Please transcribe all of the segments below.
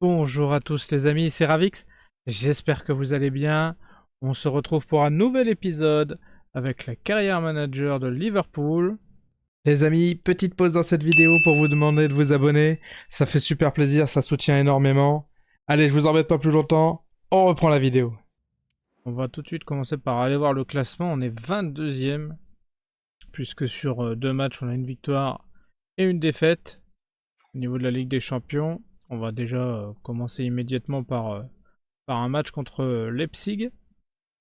Bonjour à tous les amis, c'est Ravix, j'espère que vous allez bien. On se retrouve pour un nouvel épisode avec la carrière manager de Liverpool. Les amis, petite pause dans cette vidéo pour vous demander de vous abonner. Ça fait super plaisir, ça soutient énormément. Allez, je vous embête pas plus longtemps, on reprend la vidéo. On va tout de suite commencer par aller voir le classement, on est 22e, puisque sur deux matchs on a une victoire et une défaite. Au niveau de la Ligue des Champions, on va déjà commencer immédiatement par un match contre Leipzig,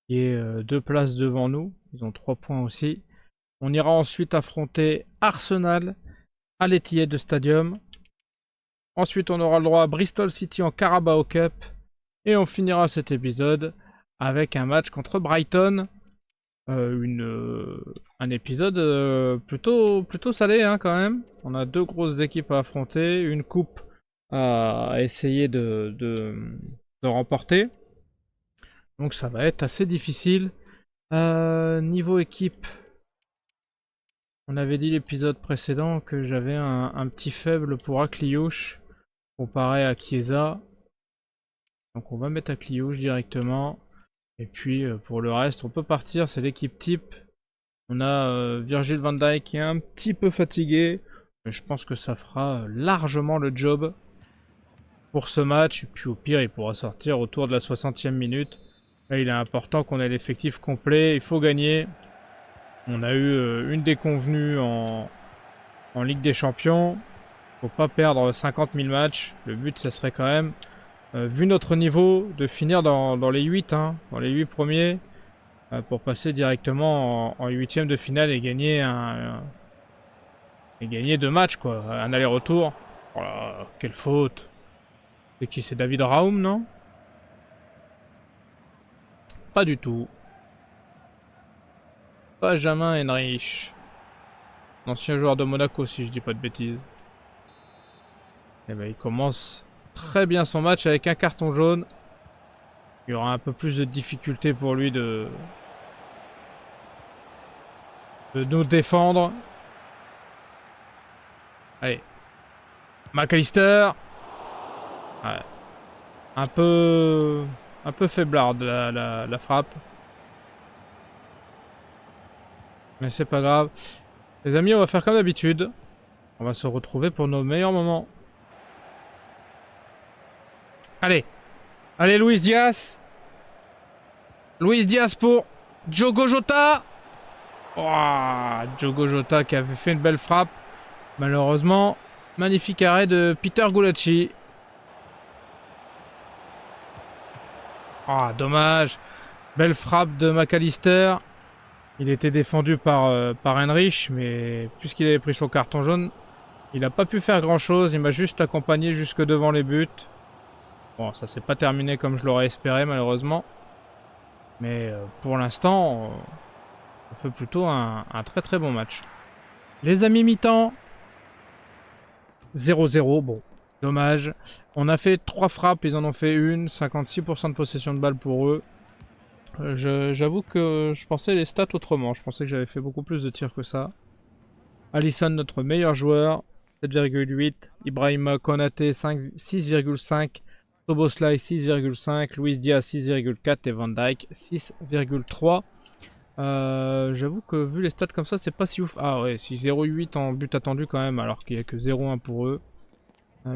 qui est deux places devant nous. Ils ont 3 points aussi. On ira ensuite affronter Arsenal à l'Etihad Stadium. Ensuite, on aura le droit à Bristol City en Carabao Cup. Et on finira cet épisode avec un match contre Brighton. Un épisode plutôt salé hein, quand même. On a deux grosses équipes à affronter, une coupe à essayer de remporter. Donc ça va être assez difficile. Niveau équipe, on avait dit l'épisode précédent que j'avais un petit faible pour Akliouche comparé à Chiesa. Donc on va mettre Akliouche directement. Et puis pour le reste, on peut partir, c'est l'équipe type. On a Virgil van Dijk qui est un petit peu fatigué. Mais je pense que ça fera largement le job pour ce match. Et puis au pire, il pourra sortir autour de la 60e minute. Là, il est important qu'on ait l'effectif complet. Il faut gagner. On a eu une déconvenue en Ligue des Champions. Faut pas perdre 50 000 matchs. Le but, ça serait quand même, vu notre niveau, de finir dans les 8, hein, dans les 8 premiers, pour passer directement en 8ème de finale et gagner et gagner 2 matchs, quoi. Un aller-retour. Oh là, quelle faute. C'est qui? C'est David Raum, non? Pas du tout. Benjamin Henrich. Ancien joueur de Monaco, si je dis pas de bêtises. Et ben, il commence très bien son match avec un carton jaune. Il y aura un peu plus de difficulté pour lui de nous défendre. Allez. McAllister. Ouais. Un peu faiblarde la frappe. Mais c'est pas grave. Les amis, on va faire comme d'habitude. On va se retrouver pour nos meilleurs moments. Allez. Allez, Luis Diaz. Luis Diaz pour Diogo Jota. Oh, Diogo Jota qui avait fait une belle frappe. Malheureusement, magnifique arrêt de Peter Gulacsi. Ah, dommage. Belle frappe de McAllister. Il était défendu par Heinrich, mais puisqu'il avait pris son carton jaune, il n'a pas pu faire grand chose. Il m'a juste accompagné jusque devant les buts. Bon, ça s'est pas terminé comme je l'aurais espéré, malheureusement. Mais pour l'instant, on fait plutôt un très très bon match. Les amis, mi-temps. 0-0, bon, dommage. On a fait 3 frappes, ils en ont fait une. 56% de possession de balle pour eux. J'avoue que je pensais les stats autrement. Je pensais que j'avais fait beaucoup plus de tirs que ça. Alisson, notre meilleur joueur, 7,8. Ibrahima Konaté, 6,5. Soboslai, 6,5. Luis Diaz, 6,4. Et Van Dijk, 6,3. J'avoue que vu les stats comme ça, c'est pas si ouf. Ah ouais, 6,08 en but attendu quand même, alors qu'il n'y a que 0,1 pour eux.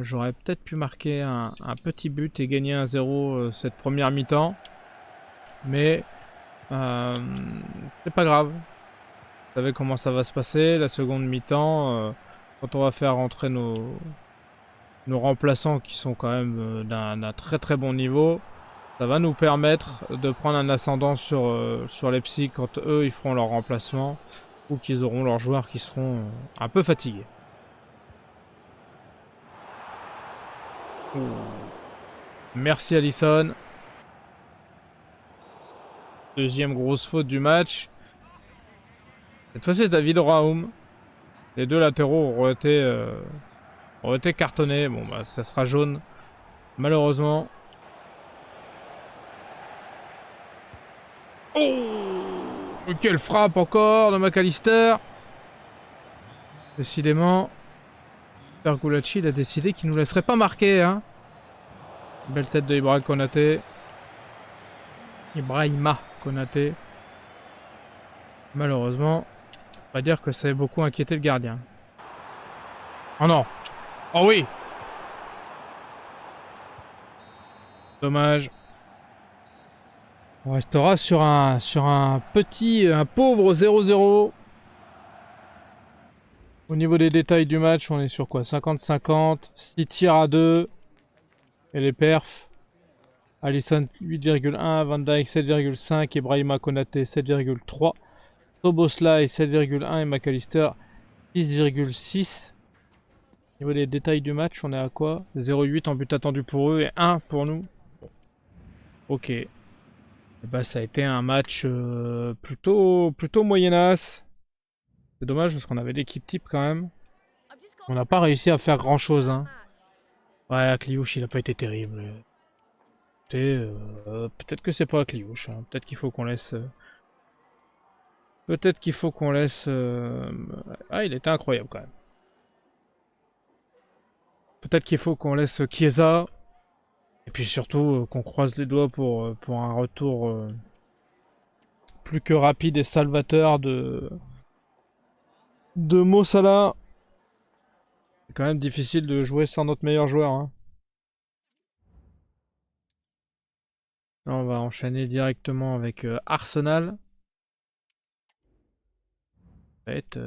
J'aurais peut-être pu marquer un petit but et gagner 1-0 cette première mi-temps. Mais c'est pas grave. Vous savez comment ça va se passer. La seconde mi-temps, quand on va faire rentrer nos remplaçants qui sont quand même d'un très très bon niveau, ça va nous permettre de prendre un ascendant sur Leipzig quand eux ils feront leur remplacement ou qu'ils auront leurs joueurs qui seront un peu fatigués. Ouh. Merci Alisson. Deuxième grosse faute du match. Cette fois-ci, c'est David Raum. Les deux latéraux auraient été cartonnés. Bon, bah, ça sera jaune. Malheureusement. Oh, quelle frappe encore de McAllister. Décidément, Pergolacci il a décidé qu'il nous laisserait pas marquer. Hein. Belle tête de Ibrahima Konaté. Ibrahima Konaté. Malheureusement, on va dire que ça a beaucoup inquiété le gardien. Oh non! Oh oui! Dommage. On restera sur un pauvre 0-0. Au niveau des détails du match, on est sur quoi? 50-50, 6 tirs à 2. Et les perfs. Alisson 8,1, Van Dijk 7,5, Ibrahima Konaté 7,3, Szoboszlai 7,1 et McAllister 6,6. Au niveau des détails du match, on est à quoi? 0,8 en but attendu pour eux et 1 pour nous. Ok. Et bah, ça a été un match plutôt moyennasse. C'est dommage parce qu'on avait l'équipe type quand même. On n'a pas réussi à faire grand chose. Hein. Ouais, Kliouche, il a pas été terrible. Peut-être que c'est pas Kliouche. Hein. Peut-être qu'il faut qu'on laisse. Peut-être qu'il faut qu'on laisse. Ah, il était incroyable quand même. Peut-être qu'il faut qu'on laisse Chiesa. Et puis surtout qu'on croise les doigts pour un retour plus que rapide et salvateur de Mo Salah. C'est quand même difficile de jouer sans notre meilleur joueur. Hein. Là, on va enchaîner directement avec Arsenal. Ça va être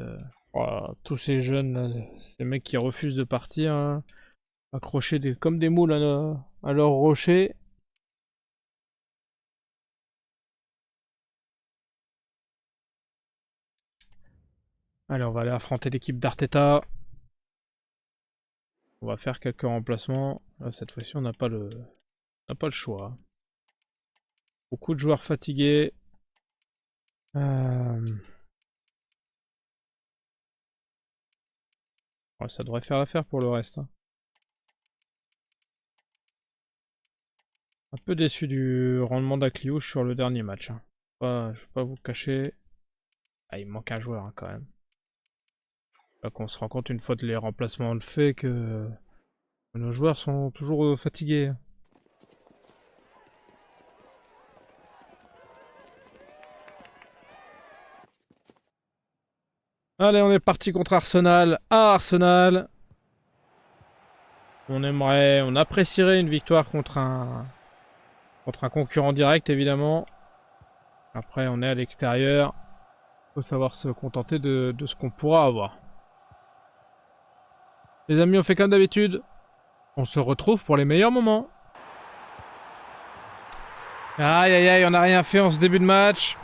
tous ces jeunes, là, ces mecs qui refusent de partir, hein, accrochés comme des moules à leur rocher. Allez, on va aller affronter l'équipe d'Arteta. On va faire quelques remplacements. Là, cette fois-ci, on n'a pas le choix. Beaucoup de joueurs fatigués. Ouais, ça devrait faire l'affaire pour le reste. Hein. Un peu déçu du rendement d'Akliouche sur le dernier match. Hein. Je vais pas vous le cacher. Ah, il me manque un joueur hein, quand même. Là qu'on se rend compte une fois que les remplacements le fait que nos joueurs sont toujours fatigués. Allez, on est parti contre Arsenal. À Arsenal. On apprécierait une victoire contre un concurrent direct évidemment. Après, on est à l'extérieur. Faut savoir se contenter de ce qu'on pourra avoir. Les amis, on fait comme d'habitude. On se retrouve pour les meilleurs moments. Aïe aïe aïe, on n'a rien fait en ce début de match.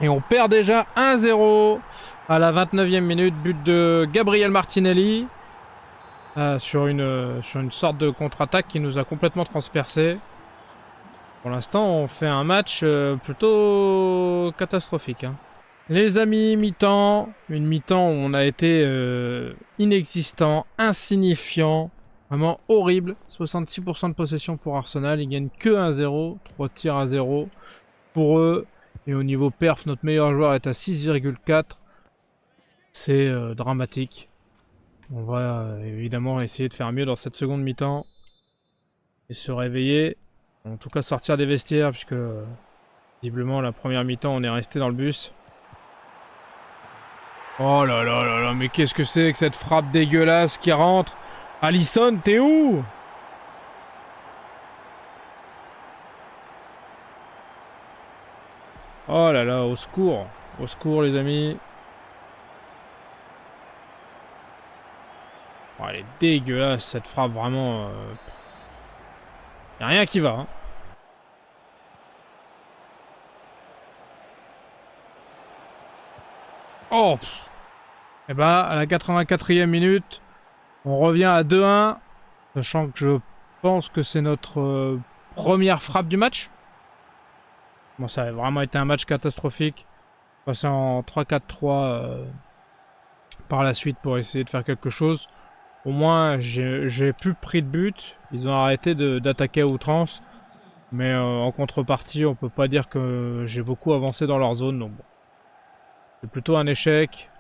Et on perd déjà 1-0 à la 29e minute. But de Gabriel Martinelli. Sur une sorte de contre-attaque qui nous a complètement transpercé. Pour l'instant, on fait un match plutôt catastrophique. Hein. Les amis, mi-temps. Une mi-temps où on a été inexistant, insignifiant. Vraiment horrible. 66% de possession pour Arsenal. Ils gagnent que 1-0. 3 tirs à 0 pour eux. Et au niveau perf, notre meilleur joueur est à 6,4. C'est dramatique. On va évidemment essayer de faire mieux dans cette seconde mi-temps. Et se réveiller. En tout cas sortir des vestiaires. Puisque visiblement la première mi-temps on est resté dans le bus. Oh là là là là. Mais qu'est-ce que c'est que cette frappe dégueulasse qui rentre? Alisson, t'es où? Oh là là, au secours. Au secours les amis. Oh, elle est dégueulasse cette frappe vraiment. Y'a rien qui va. Hein. Oh et bah à la 84e minute, on revient à 2-1. Sachant que je pense que c'est notre première frappe du match. Bon, ça a vraiment été un match catastrophique. Passer en 3-4-3 par la suite pour essayer de faire quelque chose. Au moins, j'ai plus pris de but. Ils ont arrêté d'attaquer à outrance. Mais en contrepartie, on peut pas dire que j'ai beaucoup avancé dans leur zone. Donc bon. C'est plutôt un échec.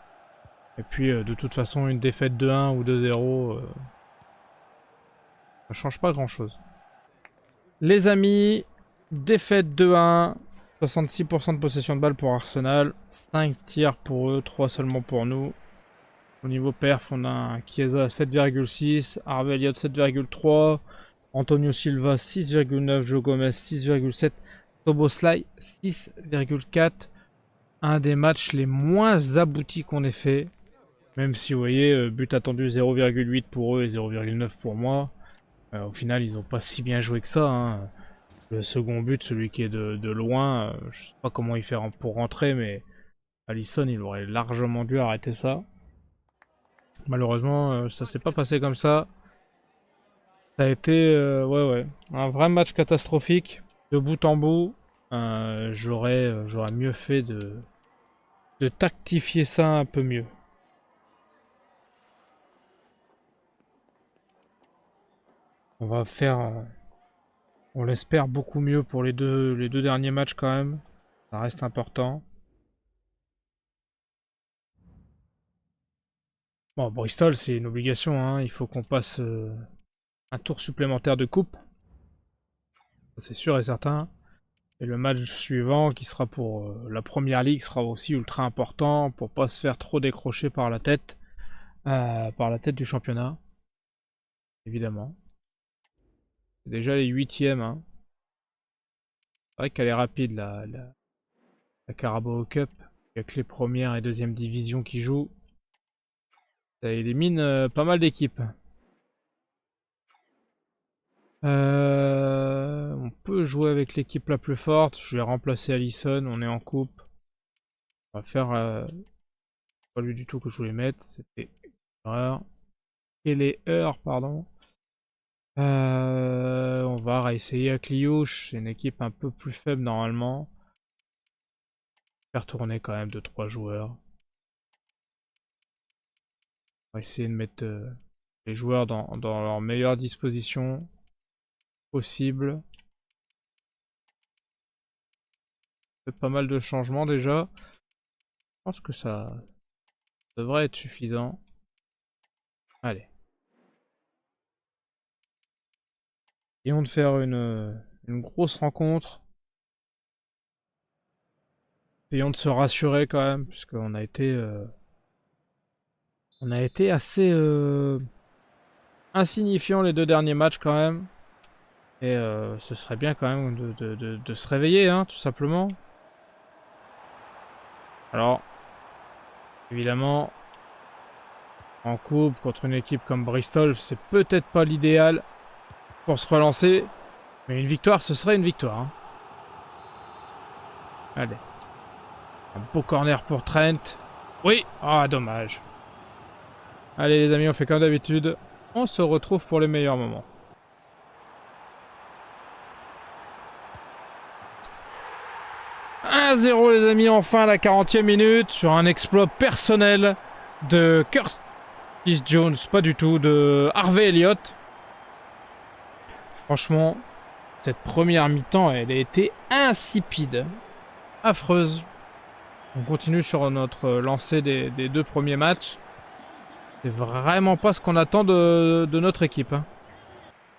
Et puis, de toute façon, une défaite de 1 ou 2-0, ça change pas grand-chose. Les amis, défaite 2-1, 66% de possession de balle pour Arsenal, 5 tirs pour eux, 3 seulement pour nous. Au niveau perf, on a un Chiesa à 7,6, Harvey Elliott 7,3, Antonio Silva 6,9, Joe Gomez 6,7, Szoboszlai 6,4. Un des matchs les moins aboutis qu'on ait fait. Même si vous voyez, but attendu 0,8 pour eux et 0,9 pour moi. Au final, ils n'ont pas si bien joué que ça. Hein. Le second but, celui qui est de loin, je sais pas comment il fait pour rentrer, mais Alisson, il aurait largement dû arrêter ça. Malheureusement, ça s'est pas passé comme ça. Ça a été ouais, un vrai match catastrophique, de bout en bout. J'aurais mieux fait de tactifier ça un peu mieux. On va faire, on l'espère, beaucoup mieux pour les deux derniers matchs quand même. Ça reste important. Bon, Bristol, c'est une obligation, hein. Il faut qu'on passe un tour supplémentaire de coupe. C'est sûr et certain. Et le match suivant, qui sera pour la première ligue, sera aussi ultra important pour pas se faire trop décrocher par la tête du championnat. Évidemment. C'est déjà les 8e. Hein. C'est vrai qu'elle est rapide la Carabao Cup. Il n'y a que les premières et deuxième divisions qui jouent. Ça élimine pas mal d'équipes. On peut jouer avec l'équipe la plus forte. Je vais remplacer Alisson. On est en coupe. On va faire... pas lui du tout que je voulais mettre. C'était une erreur. Pardon. On va réessayer à Cliouche. C'est une équipe un peu plus faible normalement. Faire tourner quand même 2-3 joueurs. On va essayer de mettre les joueurs dans leur meilleure disposition possible. Fait pas mal de changements déjà. Je pense que ça devrait être suffisant. Allez. Essayons de faire une grosse rencontre. Essayons de se rassurer quand même, puisqu'on a été assez insignifiant les 2 derniers matchs quand même. Et ce serait bien quand même de se réveiller, hein, tout simplement. Alors, évidemment, en coupe contre une équipe comme Bristol, c'est peut-être pas l'idéal pour se relancer. Mais une victoire, ce serait une victoire. Hein. Allez. Un beau corner pour Trent. Oui. Ah, dommage. Allez les amis, on fait comme d'habitude. On se retrouve pour les meilleurs moments. « 1-0 les amis, enfin à la 40e minute, sur un exploit personnel de Curtis Jones, pas du tout, de Harvey Elliott. Franchement, cette première mi-temps, elle a été insipide, affreuse. On continue sur notre lancée des 2 premiers matchs. C'est vraiment pas ce qu'on attend de notre équipe. Hein.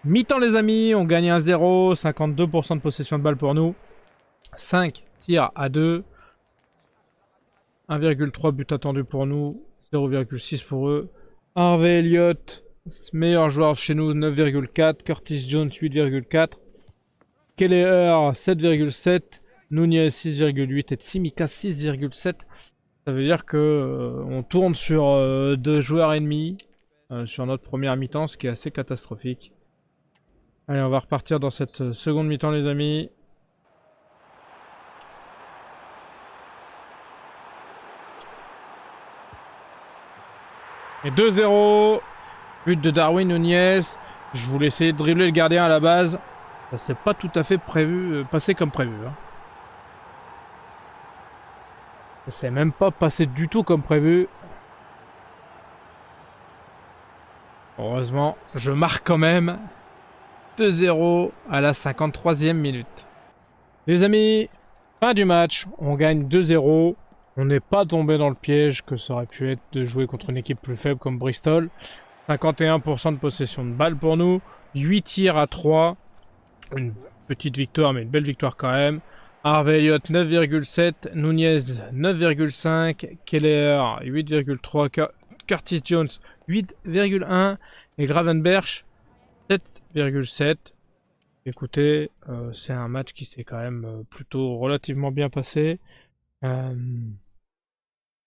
Mi-temps les amis, on gagne 1-0, 52% de possession de balle pour nous. 5 tirs à 2. 1,3 but attendu pour nous, 0,6 pour eux. Harvey Elliott, meilleur joueur chez nous, 9,4. Curtis Jones, 8,4. Kelleher, 7,7. Nunez, 6,8. Et Tsimikas, 6,7. Ça veut dire que on tourne sur 2 joueurs ennemis sur notre première mi-temps, ce qui est assez catastrophique. Allez, on va repartir dans cette seconde mi-temps, les amis. Et 2-0. But de Darwin Nunez. Je voulais essayer de dribbler le gardien à la base. Ça s'est pas tout à fait passé comme prévu. Hein. Ça s'est même pas passé du tout comme prévu. Heureusement, je marque quand même 2-0 à la 53e minute. Les amis, fin du match. On gagne 2-0. On n'est pas tombé dans le piège que ça aurait pu être de jouer contre une équipe plus faible comme Bristol. 51% de possession de balle pour nous. 8 tirs à 3. Une petite victoire, mais une belle victoire quand même. Harvey Elliott 9,7, Nunez 9,5, Keller 8,3, Curtis Jones 8,1 et Gravenberch 7,7. Écoutez, c'est un match qui s'est quand même plutôt relativement bien passé. Je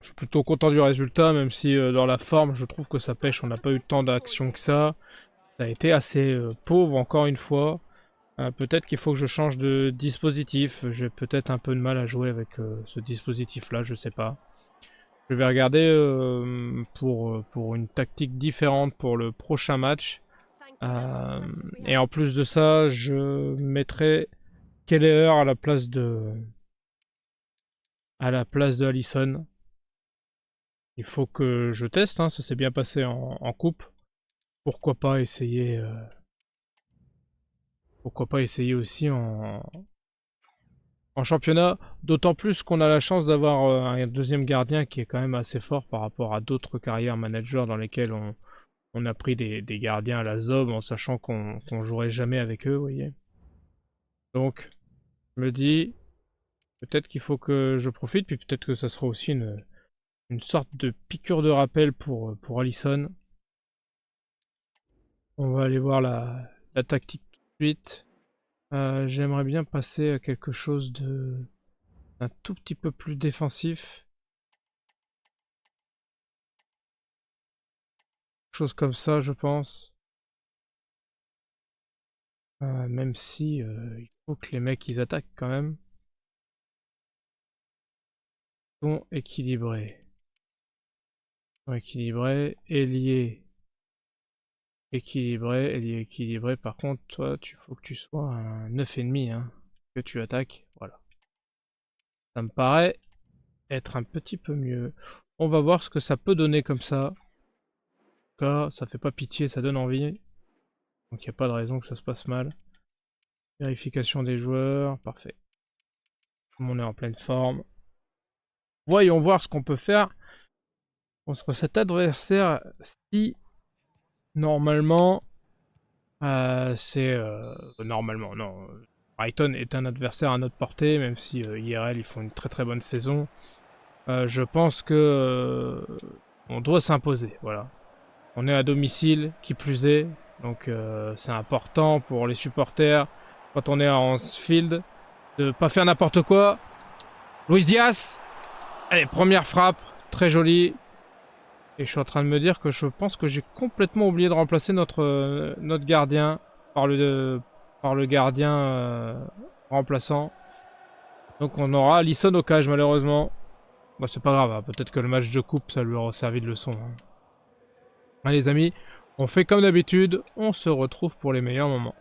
suis plutôt content du résultat, même si dans la forme, je trouve que ça pêche. On n'a pas eu tant d'action que ça. Ça a été assez pauvre encore une fois. Peut-être qu'il faut que je change de dispositif. J'ai peut-être un peu de mal à jouer avec ce dispositif-là, je sais pas. Je vais regarder pour une tactique différente pour le prochain match. Et en plus de ça, je mettrai Keller à la place de Alisson. Il faut que je teste, hein, ça s'est bien passé en coupe. Pourquoi pas essayer aussi en championnat, d'autant plus qu'on a la chance d'avoir un deuxième gardien qui est quand même assez fort par rapport à d'autres carrières managers dans lesquelles on a pris des gardiens à la zob en sachant qu'on jouerait jamais avec eux, vous voyez. Donc, je me dis, peut-être qu'il faut que je profite, puis peut-être que ça sera aussi une sorte de piqûre de rappel pour Alisson. On va aller voir la tactique tout de suite. J'aimerais bien passer à quelque chose d'un tout petit peu plus défensif. Chose comme ça, je pense. Même si il faut que les mecs ils attaquent quand même. Ils sont équilibrés. Ailier équilibré. Par contre, toi, tu faut que tu sois un 9,5, hein, que tu attaques. Voilà. Ça me paraît être un petit peu mieux. On va voir ce que ça peut donner comme ça. En tout cas, ça fait pas pitié, ça donne envie. Donc il n'y a pas de raison que ça se passe mal. Vérification des joueurs, parfait. Tout le monde est en pleine forme. Voyons voir ce qu'on peut faire contre cet adversaire si normalement c'est normalement non. Brighton est un adversaire à notre portée, même si IRL ils font une très très bonne saison. Je pense que on doit s'imposer, voilà. On est à domicile, qui plus est, donc c'est important pour les supporters quand on est à Anfield de pas faire n'importe quoi. Luis Diaz, allez, première frappe, très jolie. Et je suis en train de me dire que je pense que j'ai complètement oublié de remplacer notre gardien par le gardien remplaçant. Donc on aura Alisson au cage malheureusement. Bon, c'est pas grave, hein. Peut-être que le match de coupe ça lui aura servi de leçon. Hein. Allez les amis, on fait comme d'habitude, on se retrouve pour les meilleurs moments.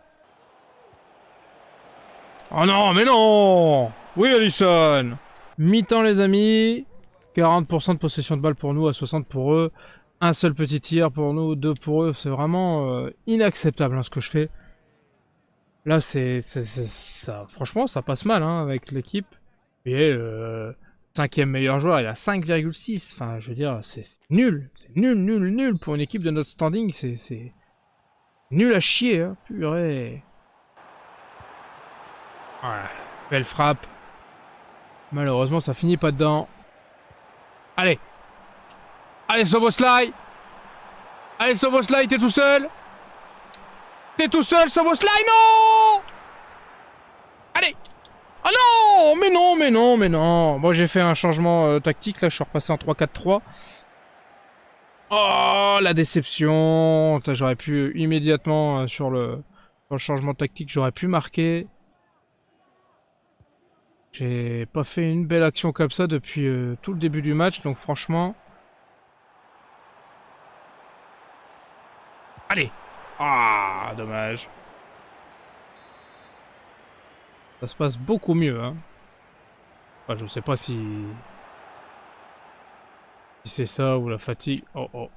Oh non, mais non! Oui Alisson! Mi-temps les amis, 40% de possession de balle pour nous, à 60 pour eux. Un seul petit tir pour nous, 2 pour eux. C'est vraiment inacceptable hein, ce que je fais. Là, ça, franchement, ça passe mal hein, avec l'équipe. Et cinquième meilleur joueur, il a 5,6. Enfin, je veux dire, c'est nul. C'est nul, nul, nul. Pour une équipe de notre standing, c'est nul à chier. Hein. Purée. Ouais. Belle frappe. Malheureusement, ça finit pas dedans. Allez. Allez, Szoboszlai. Allez, Szoboszlai, t'es tout seul. T'es tout seul, Szoboszlai, non! Allez! Ah non! Mais non, mais non, mais non! Bon, j'ai fait un changement tactique, là, je suis repassé en 3-4-3. Oh, la déception! J'aurais pu immédiatement, sur le changement tactique, j'aurais pu marquer. J'ai pas fait une belle action comme ça depuis tout le début du match, donc franchement... Allez! Ah, dommage. Ça se passe beaucoup mieux, hein. Enfin, je sais pas si c'est ça ou la fatigue. Oh oh.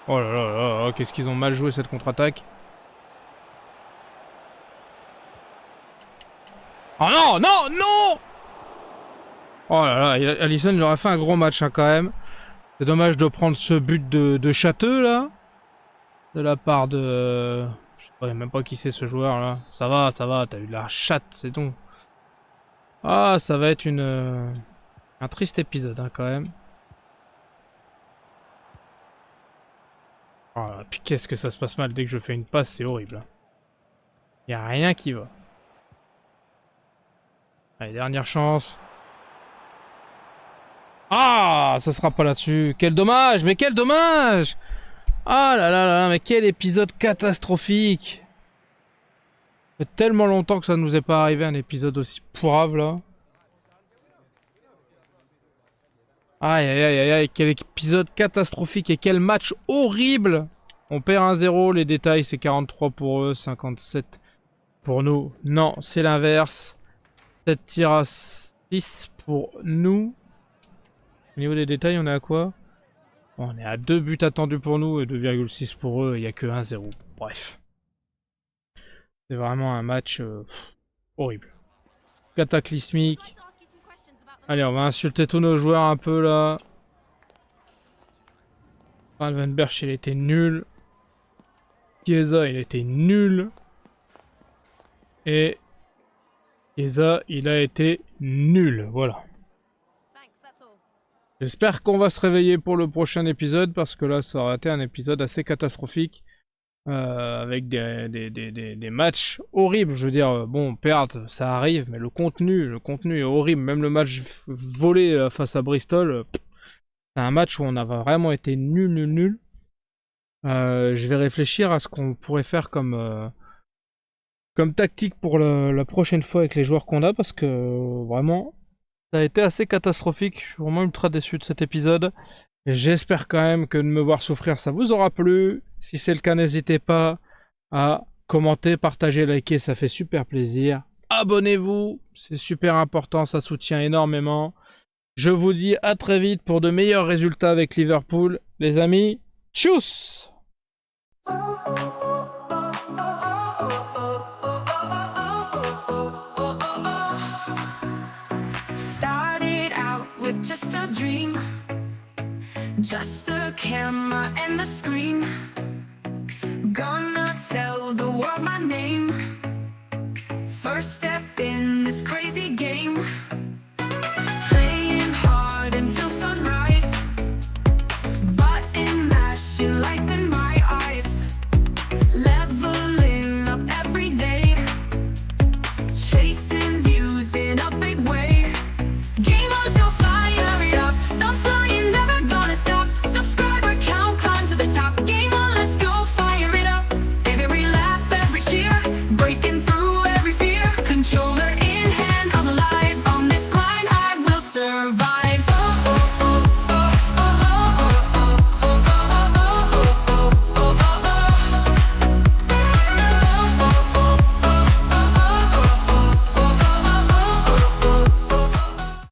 Oh là là là, là qu'est-ce qu'ils ont mal joué cette contre-attaque. Oh non, non, non! Oh là là, Alisson il aurait fait un gros match hein, quand même. C'est dommage de prendre ce but de châteux là. De la part de... Je sais même pas qui c'est ce joueur là. Ça va, t'as eu de la chatte, c'est tout. Ah, ça va être un triste épisode hein, quand même. Oh là, puis qu'est-ce que ça se passe mal dès que je fais une passe, c'est horrible. Y a rien qui va. Allez, dernière chance. Ah, ça sera pas là-dessus. Quel dommage, mais quel dommage! Ah là là là, mais quel épisode catastrophique! Ça fait tellement longtemps que ça nous est pas arrivé un épisode aussi pourrave là. Aïe aïe aïe aïe aïe, quel épisode catastrophique et quel match horrible! On perd 1-0, les détails c'est 43 pour eux, 57 pour nous. Non, c'est l'inverse. 7 tirs à 6 pour nous. Au niveau des détails, on est à quoi? On est à 2 buts attendus pour nous et 2,6 pour eux, il n'y a que 1-0. Bref. C'est vraiment un match horrible. Cataclysmique. Allez, on va insulter tous nos joueurs un peu là. Alvenberch, il était nul. Chiesa, il était nul. Et Chiesa, il a été nul. Voilà. J'espère qu'on va se réveiller pour le prochain épisode parce que là, ça aurait été un épisode assez catastrophique. Avec des matchs horribles. Je veux dire, bon, perdre, ça arrive, mais le contenu est horrible. Même le match volé face à Bristol, c'est un match où on a vraiment été nul. Je vais réfléchir à ce qu'on pourrait faire comme tactique pour la prochaine fois avec les joueurs qu'on a parce que vraiment, ça a été assez catastrophique. Je suis vraiment ultra déçu de cet épisode. J'espère quand même que de me voir souffrir, ça vous aura plu. Si c'est le cas, n'hésitez pas à commenter, partager, liker, ça fait super plaisir. Abonnez-vous, c'est super important, ça soutient énormément. Je vous dis à très vite pour de meilleurs résultats avec Liverpool. Les amis, tchuss! Started out with just a dream, just a camera and a screen. Gonna tell the world my name. First step in this crazy game.